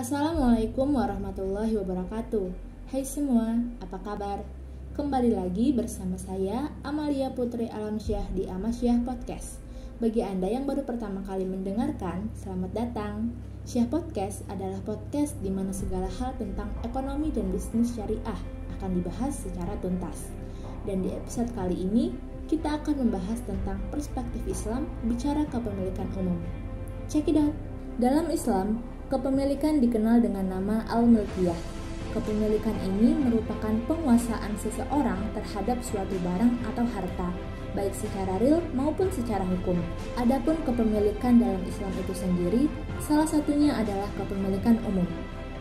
Assalamualaikum warahmatullahi wabarakatuh. Hai semua, apa kabar? Kembali lagi bersama saya Amalia Putri Alamsyah di Amasyah Podcast. Bagi Anda yang baru pertama kali mendengarkan, selamat datang. Syah Podcast adalah podcast di mana segala hal tentang ekonomi dan bisnis syariah akan dibahas secara tuntas. Dan di episode kali ini, kita akan membahas tentang perspektif Islam bicara kepemilikan umum. Check it out. Dalam Islam, kepemilikan dikenal dengan nama al-milkiyah. Kepemilikan ini merupakan penguasaan seseorang terhadap suatu barang atau harta, baik secara real maupun secara hukum. Adapun kepemilikan dalam Islam itu sendiri, salah satunya adalah kepemilikan umum.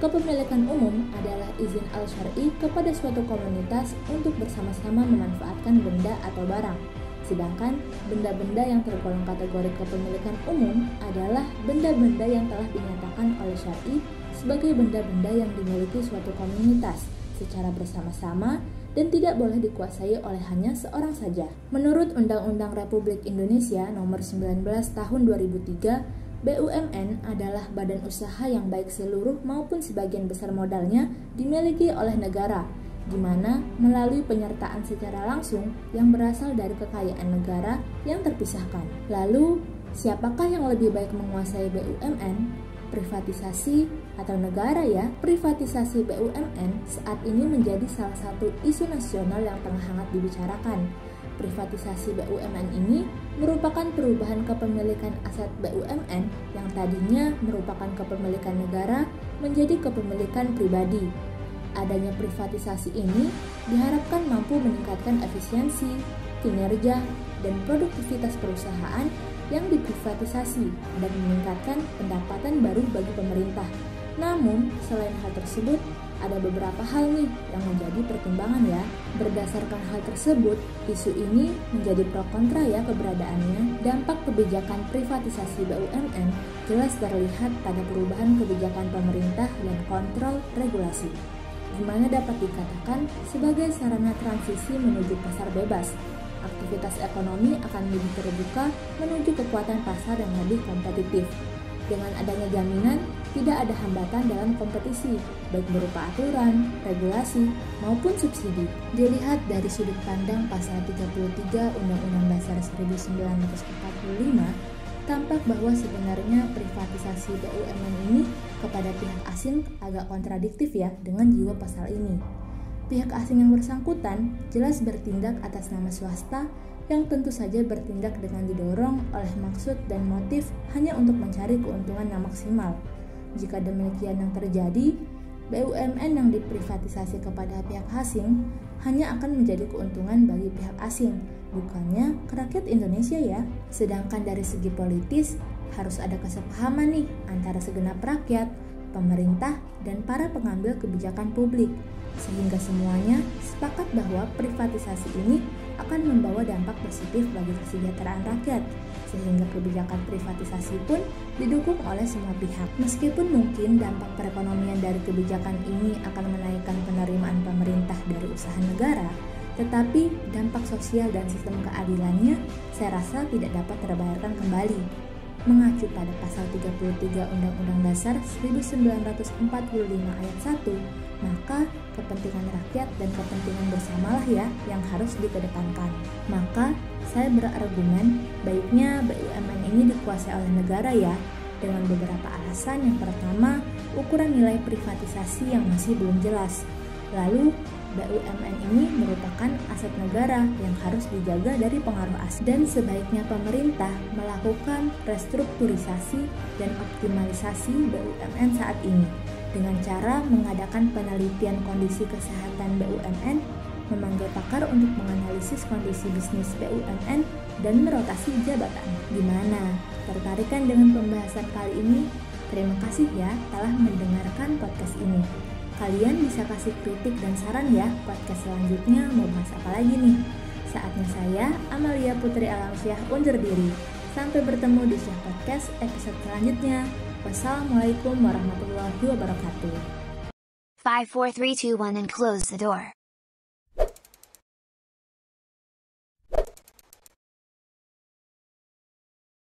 Kepemilikan umum adalah izin al-syar'i kepada suatu komunitas untuk bersama-sama memanfaatkan benda atau barang. Sedangkan benda-benda yang tergolong kategori kepemilikan umum adalah benda-benda yang telah dinyatakan oleh syar'i sebagai benda-benda yang dimiliki suatu komunitas secara bersama-sama dan tidak boleh dikuasai oleh hanya seorang saja. Menurut Undang-Undang Republik Indonesia Nomor 19 Tahun 2003, BUMN adalah badan usaha yang baik seluruh maupun sebagian besar modalnya dimiliki oleh negara, di mana melalui penyertaan secara langsung yang berasal dari kekayaan negara yang terpisahkan. Lalu, siapakah yang lebih baik menguasai BUMN? Privatisasi atau negara ya? Privatisasi BUMN saat ini menjadi salah satu isu nasional yang tengah hangat dibicarakan. Privatisasi BUMN ini merupakan perubahan kepemilikan aset BUMN yang tadinya merupakan kepemilikan negara menjadi kepemilikan pribadi. Adanya privatisasi ini diharapkan mampu meningkatkan efisiensi, kinerja, dan produktivitas perusahaan yang diprivatisasi dan meningkatkan pendapatan baru bagi pemerintah. Namun, selain hal tersebut, ada beberapa hal nih yang menjadi pertimbangan ya. Berdasarkan hal tersebut, isu ini menjadi pro kontra ya keberadaannya. Dampak kebijakan privatisasi BUMN jelas terlihat pada perubahan kebijakan pemerintah dan kontrol regulasi, di mana dapat dikatakan sebagai sarana transisi menuju pasar bebas. Aktivitas ekonomi akan lebih terbuka menuju kekuatan pasar yang lebih kompetitif. Dengan adanya jaminan, tidak ada hambatan dalam kompetisi, baik berupa aturan, regulasi, maupun subsidi. Dilihat dari sudut pandang pasal 33 Undang-Undang Dasar 1945, tampak bahwa sebenarnya privatisasi BUMN ini kepada pihak asing agak kontradiktif ya dengan jiwa pasal ini. Pihak asing yang bersangkutan jelas bertindak atas nama swasta yang tentu saja bertindak dengan didorong oleh maksud dan motif hanya untuk mencari keuntungan yang maksimal. Jika demikian yang terjadi, BUMN yang diprivatisasi kepada pihak asing hanya akan menjadi keuntungan bagi pihak asing, bukannya ke rakyat Indonesia ya. Sedangkan dari segi politis, harus ada kesepahaman nih antara segenap rakyat, pemerintah, dan para pengambil kebijakan publik, sehingga semuanya sepakat bahwa privatisasi ini akan membawa dampak positif bagi kesejahteraan rakyat, sehingga kebijakan privatisasi pun didukung oleh semua pihak. Meskipun mungkin dampak perekonomian dari kebijakan ini akan menaikkan penerimaan pemerintah dari usaha negara, tetapi dampak sosial dan sistem keadilannya saya rasa tidak dapat terbayarkan kembali. Mengacu pada pasal 33 Undang-Undang Dasar 1945 ayat 1, maka kepentingan rakyat dan kepentingan bersamalah ya yang harus dikedepankan. Maka saya berargumen baiknya BUMN ini dikuasai oleh negara ya, dengan beberapa alasan. Yang pertama, ukuran nilai privatisasi yang masih belum jelas. Lalu, BUMN ini merupakan aset negara yang harus dijaga dari pengaruh asing, dan sebaiknya pemerintah melakukan restrukturisasi dan optimalisasi BUMN saat ini dengan cara mengadakan penelitian kondisi kesehatan BUMN, memanggil pakar untuk menganalisis kondisi bisnis BUMN, dan merotasi jabatan. Gimana? Tertarik kan dengan pembahasan kali ini? Terima kasih ya telah mendengarkan podcast ini. Kalian bisa kasih kritik dan saran ya podcast selanjutnya mau bahas apa lagi nih. Saatnya saya, Amalia Putri Alamsyah, undur diri. Sampai bertemu di Syah Podcast episode selanjutnya. Wassalamualaikum warahmatullahi wabarakatuh. 5, 4, 3, 2, 1 and close the door.